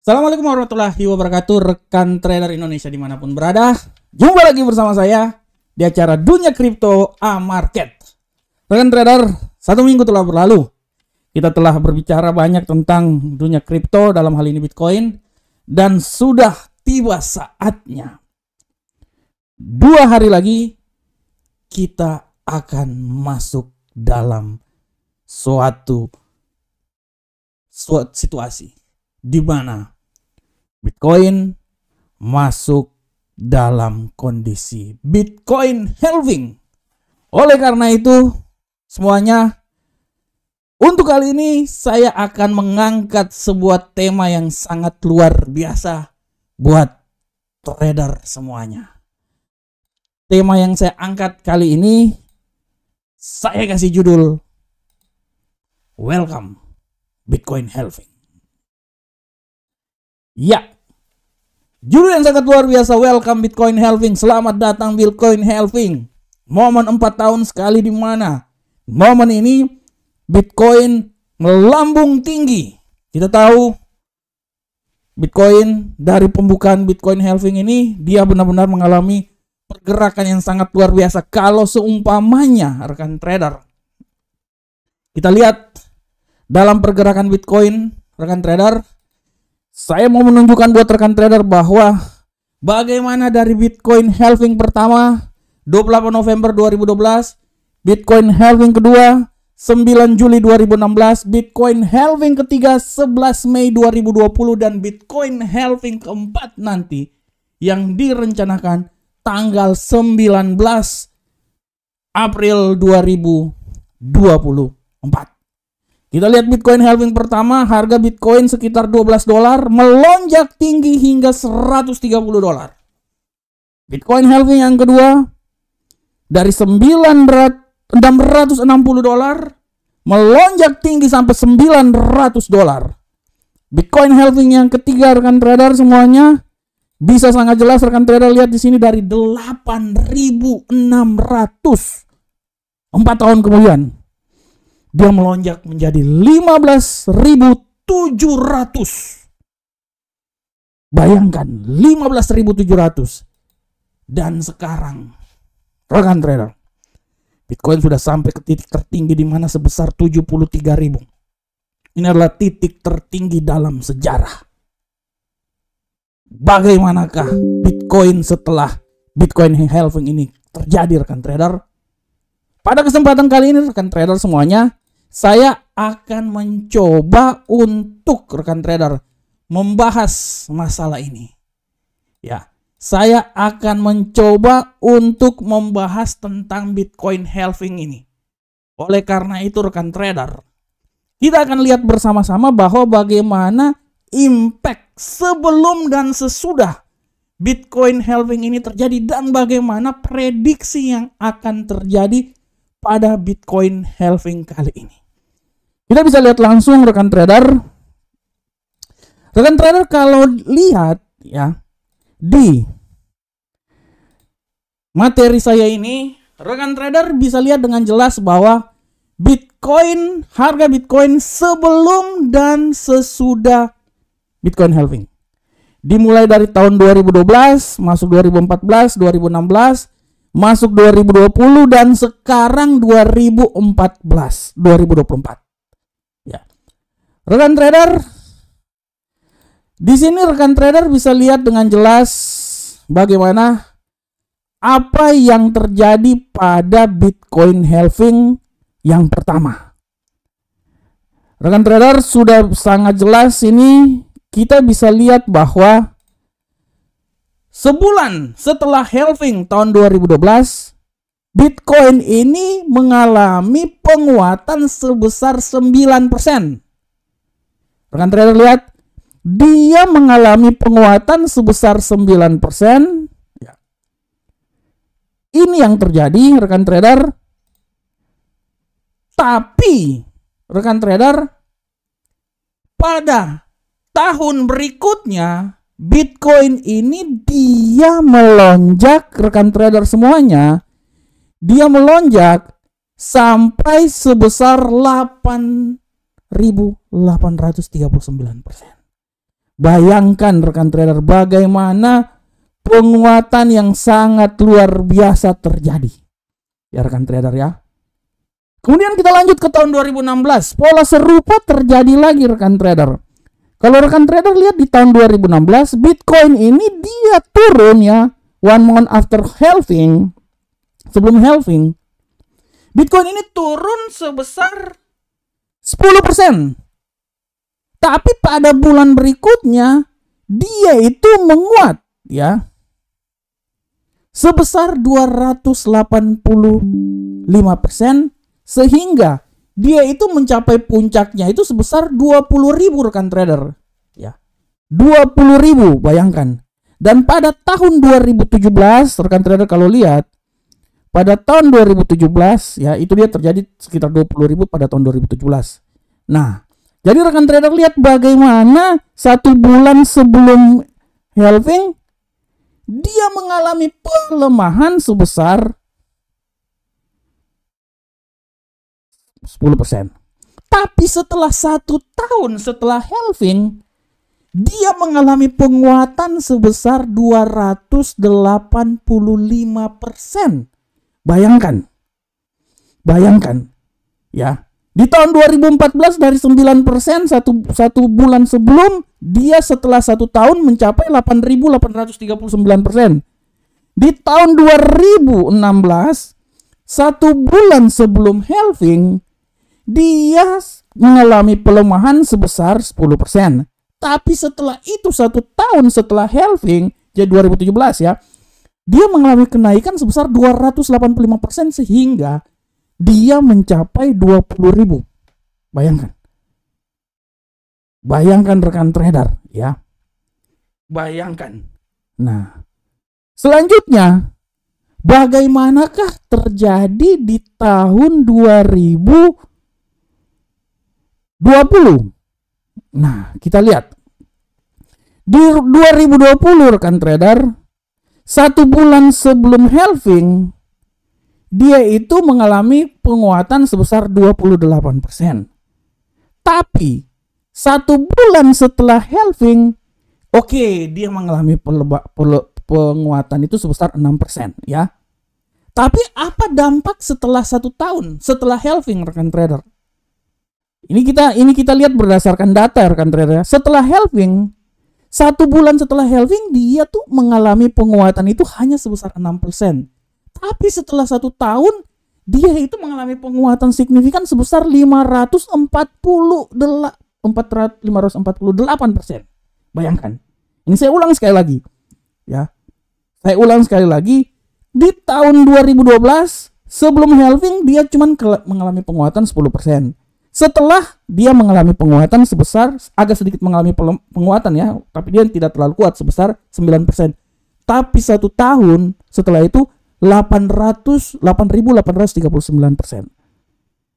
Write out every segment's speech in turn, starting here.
Assalamualaikum warahmatullahi wabarakatuh, rekan trader Indonesia dimanapun berada. Jumpa lagi bersama saya di acara Dunia Kripto A-Market. Rekan trader, 1 minggu telah berlalu. Kita telah berbicara banyak tentang dunia kripto, dalam hal ini Bitcoin. Dan sudah tiba saatnya 2 hari lagi kita akan masuk dalam suatu situasi di mana Bitcoin masuk dalam kondisi Bitcoin halving. Oleh karena itu, semuanya, untuk kali ini saya akan mengangkat sebuah tema yang sangat luar biasa buat trader semuanya. Tema yang saya angkat kali ini saya kasih judul Welcome Bitcoin Halving. Ya, judul yang sangat luar biasa, Welcome Bitcoin Halving. Selamat datang Bitcoin Halving. Momen 4 tahun sekali, di mana momen ini Bitcoin melambung tinggi. Kita tahu Bitcoin dari pembukaan Bitcoin Halving ini, dia benar-benar mengalami pergerakan yang sangat luar biasa. Kalau seumpamanya rekan trader, kita lihat dalam pergerakan Bitcoin, rekan trader, saya mau menunjukkan buat rekan trader bahwa bagaimana dari Bitcoin halving pertama 28 November 2012, Bitcoin halving kedua 9 Juli 2016, Bitcoin halving ketiga 11 Mei 2020, dan Bitcoin halving keempat nanti yang direncanakan tanggal 19 April 2024. Kita lihat Bitcoin halving pertama, harga Bitcoin sekitar $12, melonjak tinggi hingga $130. Bitcoin halving yang kedua dari $660 melonjak tinggi sampai $900. Bitcoin halving yang ketiga, rekan trader semuanya, bisa sangat jelas rekan trader lihat di sini, dari 8.600 4 tahun kemudian dia melonjak menjadi 15.700. Bayangkan 15.700. Dan sekarang rekan trader, Bitcoin sudah sampai ke titik tertinggi di mana sebesar 73.000. Ini adalah titik tertinggi dalam sejarah. Bagaimanakah Bitcoin setelah Bitcoin halving ini terjadi rekan trader? Pada kesempatan kali ini rekan trader semuanya, saya akan mencoba untuk rekan trader membahas masalah ini. Ya, saya akan mencoba untuk membahas tentang Bitcoin halving ini. Oleh karena itu rekan trader, kita akan lihat bersama-sama bahwa bagaimana impact sebelum dan sesudah Bitcoin halving ini terjadi, dan bagaimana prediksi yang akan terjadi pada Bitcoin halving kali ini. Kita bisa lihat langsung rekan trader. Rekan trader kalau lihat ya di materi saya ini, rekan trader bisa lihat dengan jelas bahwa Bitcoin, harga Bitcoin sebelum dan sesudah Bitcoin halving. Dimulai dari tahun 2012, masuk 2014, 2016, masuk 2020, dan sekarang 2024. Ya. Rekan trader, di sini rekan trader bisa lihat dengan jelas bagaimana apa yang terjadi pada Bitcoin halving yang pertama. Rekan trader sudah sangat jelas ini, kita bisa lihat bahwa sebulan setelah halving tahun 2012, Bitcoin ini mengalami penguatan sebesar 9%. Rekan trader lihat, dia mengalami penguatan sebesar 9%. Ya. Ini yang terjadi rekan trader. Tapi rekan trader, pada tahun berikutnya Bitcoin ini dia melonjak rekan trader semuanya. Dia melonjak sampai sebesar 8.839%. Bayangkan rekan trader bagaimana penguatan yang sangat luar biasa terjadi. Ya rekan trader ya. Kemudian kita lanjut ke tahun 2016. Pola serupa terjadi lagi rekan trader. Kalau rekan trader lihat di tahun 2016, Bitcoin ini dia turun ya. One month after halving. Sebelum halving, Bitcoin ini turun sebesar 10%. Tapi pada bulan berikutnya dia itu menguat ya. Sebesar 285%, sehingga dia itu mencapai puncaknya itu sebesar 20.000 rekan trader ya. 20.000, bayangkan. Dan pada tahun 2017 rekan trader kalau lihat, pada tahun 2017 ya itu dia terjadi sekitar 20.000 pada tahun 2017. Nah, jadi rekan trader lihat bagaimana 1 bulan sebelum halving dia mengalami pelemahan sebesar 10%. Tapi setelah 1 tahun setelah halving, dia mengalami penguatan sebesar 285%. Bayangkan ya. Di tahun 2014 dari 9% satu bulan sebelum, dia setelah 1 tahun mencapai 8.839%. Di tahun 2016, 1 bulan sebelum halving, dia mengalami pelemahan sebesar 10%. Tapi setelah itu 1 tahun setelah halving, jadi 2017 ya, dia mengalami kenaikan sebesar 285% sehingga dia mencapai 20.000. Bayangkan rekan trader ya. Bayangkan. Nah, selanjutnya bagaimanakah terjadi di tahun 2020? Nah, kita lihat. Di 2020 rekan trader, 1 bulan sebelum halving, dia itu mengalami penguatan sebesar 28%. Tapi 1 bulan setelah halving, dia mengalami penguatan itu sebesar 6% ya. Tapi apa dampak setelah 1 tahun setelah halving rekan trader? Ini kita lihat berdasarkan data rekan trader. Setelah halving, 1 bulan setelah halving dia tuh mengalami penguatan itu hanya sebesar 6%. Tapi setelah 1 tahun dia itu mengalami penguatan signifikan sebesar 548%. Bayangkan. Ini saya ulang sekali lagi. Ya. Saya ulang sekali lagi. Di tahun 2012 sebelum halving dia cuma mengalami penguatan 10%. Setelah dia mengalami penguatan sebesar, agak sedikit mengalami penguatan ya, tapi dia tidak terlalu kuat sebesar 9%. Tapi 1 tahun setelah itu 8.839%.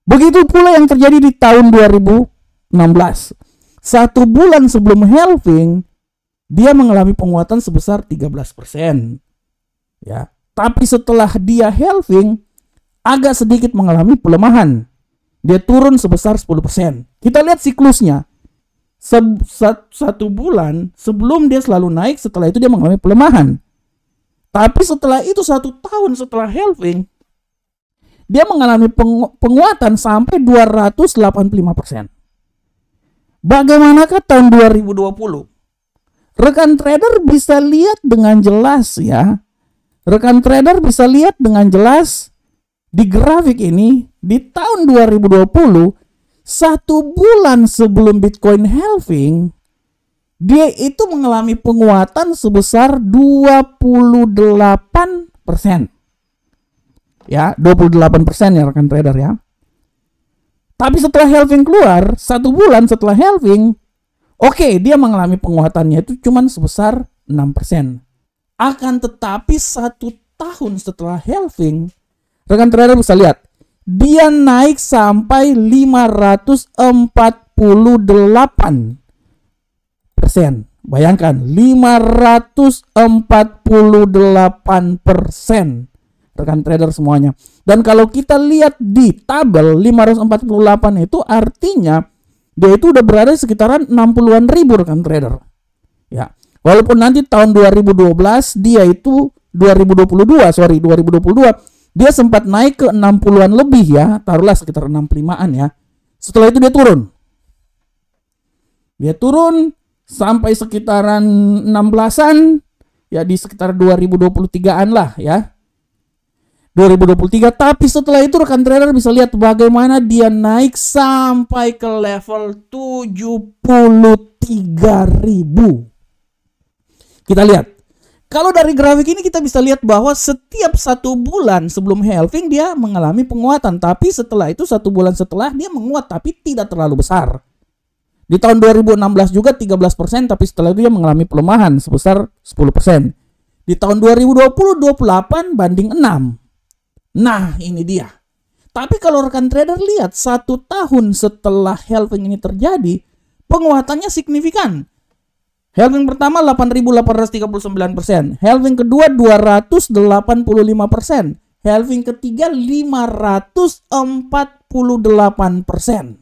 Begitu pula yang terjadi di tahun 2016. 1 bulan sebelum halving dia mengalami penguatan sebesar 13%. Ya, tapi setelah dia halving agak sedikit mengalami pelemahan. Dia turun sebesar 10%. Kita lihat siklusnya. 1 bulan sebelum dia selalu naik, setelah itu dia mengalami pelemahan. Tapi setelah itu 1 tahun setelah halving, dia mengalami penguatan sampai 285%. Bagaimanakah tahun 2020? Rekan trader bisa lihat dengan jelas ya. Rekan trader bisa lihat dengan jelas di grafik ini. Di tahun 2020, 1 bulan sebelum Bitcoin halving, dia itu mengalami penguatan sebesar 28%. Ya, 28% ya rekan trader ya. Tapi setelah halving keluar, 1 bulan setelah halving, dia mengalami penguatannya itu cuma sebesar 6%. Akan tetapi 1 tahun setelah halving, rekan trader bisa lihat, dia naik sampai 548%. Bayangkan, 548%. Rekan trader semuanya. Dan kalau kita lihat di tabel 548 itu artinya dia itu udah berada sekitaran 60-an ribu rekan trader. Ya. Walaupun nanti tahun 2022 dia sempat naik ke 60-an lebih ya, taruhlah sekitar 65-an ya. Setelah itu dia turun. Dia turun sampai sekitaran 16-an, ya di sekitar 2023-an lah ya. 2023, tapi setelah itu rekan trader bisa lihat bagaimana dia naik sampai ke level 73.000. Kita lihat. Kalau dari grafik ini kita bisa lihat bahwa setiap 1 bulan sebelum halving dia mengalami penguatan, tapi setelah itu 1 bulan setelah dia menguat tapi tidak terlalu besar. Di tahun 2016 juga 13%, tapi setelah itu dia mengalami pelemahan sebesar 10%. Di tahun 2020 28 banding 6. Nah, ini dia. Tapi kalau rekan trader lihat 1 tahun setelah halving ini terjadi, penguatannya signifikan. Halving pertama 8.839%, halving kedua 285%, halving ketiga 548%.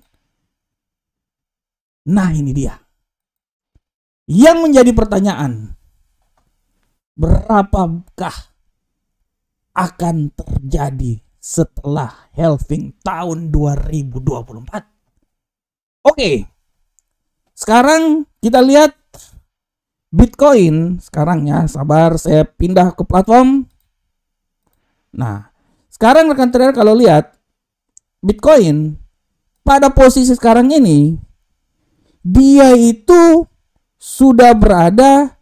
Nah, ini dia. Yang menjadi pertanyaan, berapakah akan terjadi setelah halving tahun 2024? Oke. Sekarang kita lihat Bitcoin sekarang ya. Sabar, saya pindah ke platform. Nah, sekarang rekan trader kalau lihat Bitcoin pada posisi sekarang ini, dia itu sudah berada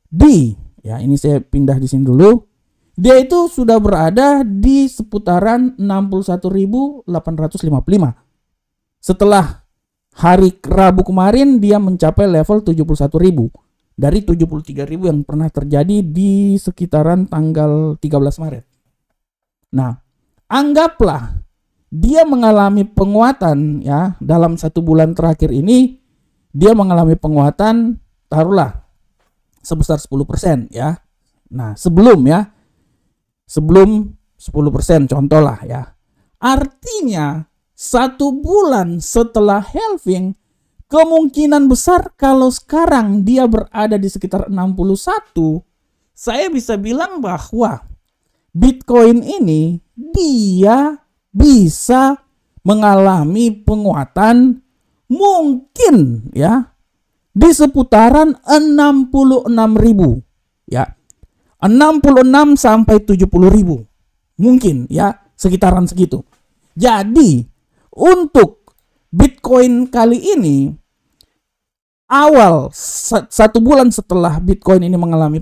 di, ya ini saya pindah di sini dulu. Dia itu sudah berada di seputaran 61.855. Setelah hari Rabu kemarin dia mencapai level 71.000 dari 73.000 yang pernah terjadi di sekitaran tanggal 13 Maret. Nah, anggaplah dia mengalami penguatan ya dalam 1 bulan terakhir ini, dia mengalami penguatan taruhlah sebesar 10% ya. Nah, sebelum 10% contoh lah ya. Artinya 1 bulan setelah halving, kemungkinan besar kalau sekarang dia berada di sekitar 61, saya bisa bilang bahwa Bitcoin ini dia bisa mengalami penguatan mungkin ya di seputaran 66.000 ya. 66 sampai 70.000 mungkin ya, sekitaran segitu. Jadi untuk Bitcoin kali ini, awal 1 bulan setelah Bitcoin ini mengalami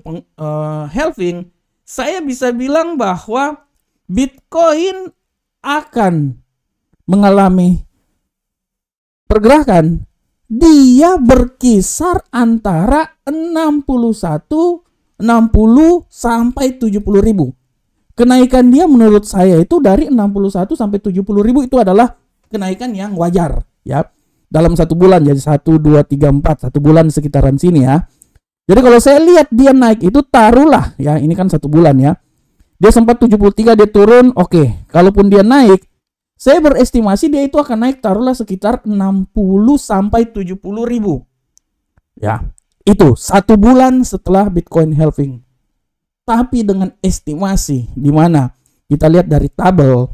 halving, saya bisa bilang bahwa Bitcoin akan mengalami pergerakan. Dia berkisar antara 60 sampai 70.000. Kenaikan dia menurut saya itu dari 61 sampai 70.000 itu adalah kenaikan yang wajar ya. Dalam 1 bulan jadi 1, 2, 3, 4, 1 bulan sekitaran sini ya. Jadi kalau saya lihat dia naik itu taruhlah ya, ini kan 1 bulan ya. Dia sempat 73, dia turun, oke. Kalaupun dia naik, saya berestimasi dia itu akan naik taruhlah sekitar 60 sampai 70.000. Ya. Itu 1 bulan setelah Bitcoin halving. Tapi dengan estimasi di mana kita lihat dari tabel.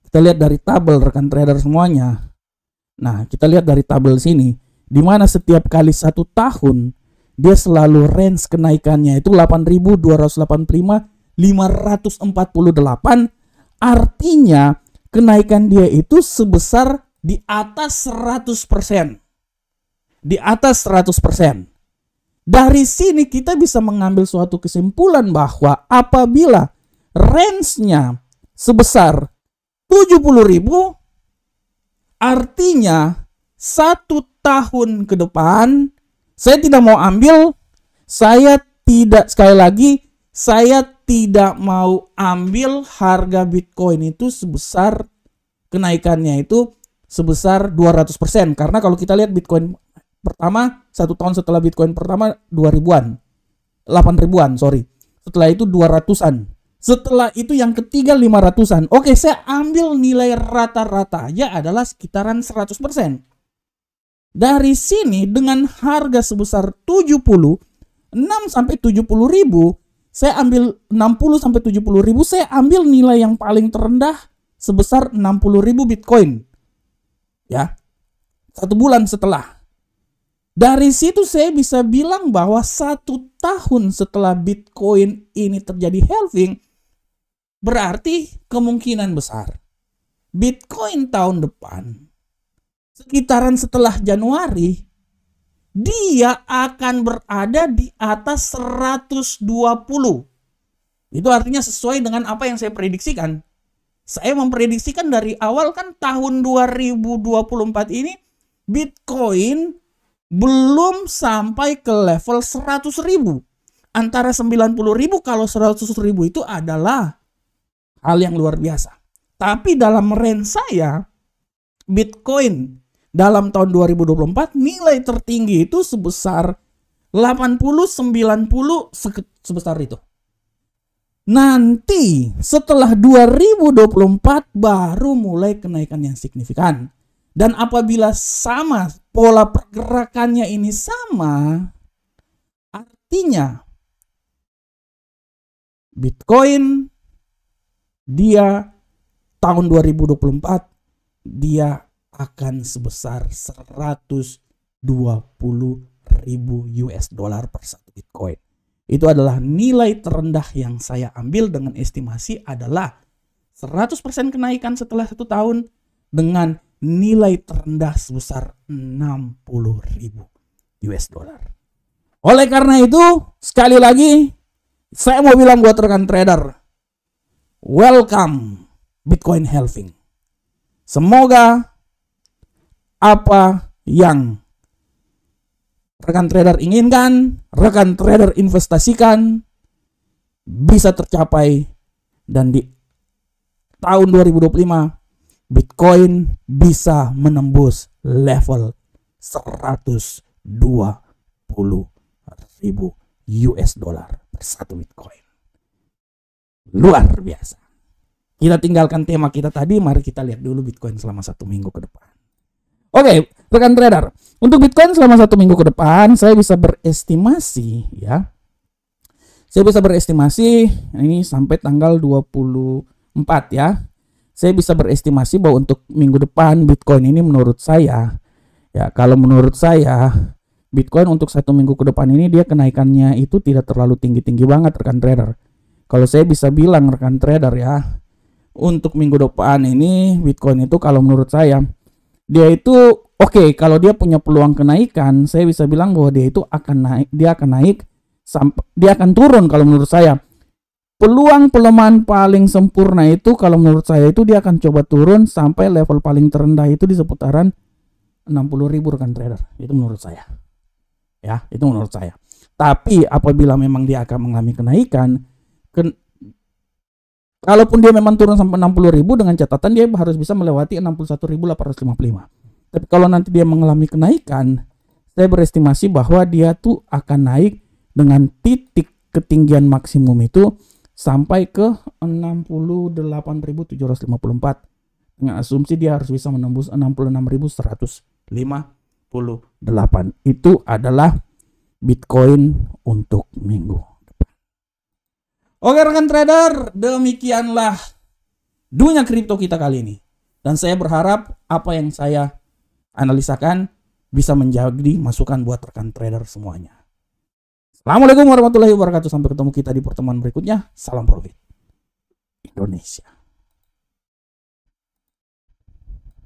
Kita lihat dari tabel rekan trader semuanya. Nah, kita lihat dari tabel sini di mana setiap kali 1 tahun dia selalu range kenaikannya itu 8.285 548, artinya kenaikan dia itu sebesar di atas 100%. Di atas 100%. Dari sini kita bisa mengambil suatu kesimpulan bahwa apabila range-nya sebesar 70.000, artinya 1 tahun ke depan, saya tidak mau ambil, saya tidak mau ambil harga Bitcoin itu sebesar kenaikannya itu sebesar 200%. Karena kalau kita lihat Bitcoin pertama 1 tahun setelah Bitcoin pertama 8 ribuan, sorry. Setelah itu 200-an. Setelah itu yang ketiga 500-an. Oke, saya ambil nilai rata-rata aja adalah sekitaran 100%. Dari sini dengan harga sebesar 76 sampai 70 ribu, saya ambil 60 sampai 70 ribu, saya ambil nilai yang paling terendah sebesar 60 ribu Bitcoin. Ya, 1 bulan setelah. Dari situ saya bisa bilang bahwa 1 tahun setelah Bitcoin ini terjadi halving, berarti kemungkinan besar Bitcoin tahun depan, sekitaran setelah Januari, dia akan berada di atas 120. Itu artinya sesuai dengan apa yang saya prediksikan. Saya memprediksikan dari awal kan tahun 2024 ini Bitcoin belum sampai ke level 100 ribu. Antara 90 ribu, kalau 100 ribu itu adalah hal yang luar biasa. Tapi dalam range saya, Bitcoin dalam tahun 2024 nilai tertinggi itu sebesar 80-90 sebesar itu. Nanti setelah 2024 baru mulai kenaikan yang signifikan. Dan apabila sama, pola pergerakannya ini sama, artinya Bitcoin dia tahun 2024 dia akan sebesar 120 ribu US dollar per 1 Bitcoin. Itu adalah nilai terendah yang saya ambil dengan estimasi adalah 100% kenaikan setelah 1 tahun dengan nilai terendah sebesar 60 ribu US dollar. Oleh karena itu, sekali lagi, saya mau bilang buat rekan trader, welcome Bitcoin halving. Semoga apa yang rekan trader inginkan, rekan trader investasikan, bisa tercapai, dan di tahun 2025 Bitcoin bisa menembus level 120 ribu US dollar per 1 Bitcoin. Luar biasa. Kita tinggalkan tema kita tadi, mari kita lihat dulu Bitcoin selama 1 minggu ke depan. Oke, rekan trader, untuk Bitcoin selama 1 minggu ke depan, saya bisa berestimasi ya. Saya bisa berestimasi ini sampai tanggal 24 ya. Saya bisa berestimasi bahwa untuk minggu depan Bitcoin ini menurut saya, ya kalau menurut saya Bitcoin untuk 1 minggu ke depan ini dia kenaikannya itu tidak terlalu tinggi-tinggi banget rekan trader. Kalau saya bisa bilang rekan trader ya, untuk minggu depan ini Bitcoin itu kalau menurut saya dia itu oke, kalau dia punya peluang kenaikan, saya bisa bilang bahwa dia itu akan naik, dia akan turun kalau menurut saya. Peluang pelemahan paling sempurna itu kalau menurut saya itu dia akan coba turun sampai level paling terendah itu di seputaran 60 ribu rekan trader. Itu menurut saya. Ya, itu menurut saya. Tapi apabila memang dia akan mengalami kenaikan, kalaupun dia memang turun sampai 60 ribu, dengan catatan dia harus bisa melewati 61.855. Tapi kalau nanti dia mengalami kenaikan, saya berestimasi bahwa dia tuh akan naik dengan titik ketinggian maksimum itu sampai ke 68.754. Dengan asumsi dia harus bisa menembus 66.158. Itu adalah Bitcoin untuk minggu. Oke rekan trader, demikianlah dunia kripto kita kali ini. Dan saya berharap apa yang saya analisakan bisa menjadi masukan buat rekan trader semuanya. Assalamualaikum warahmatullahi wabarakatuh. Sampai ketemu kita di pertemuan berikutnya. Salam profit Indonesia.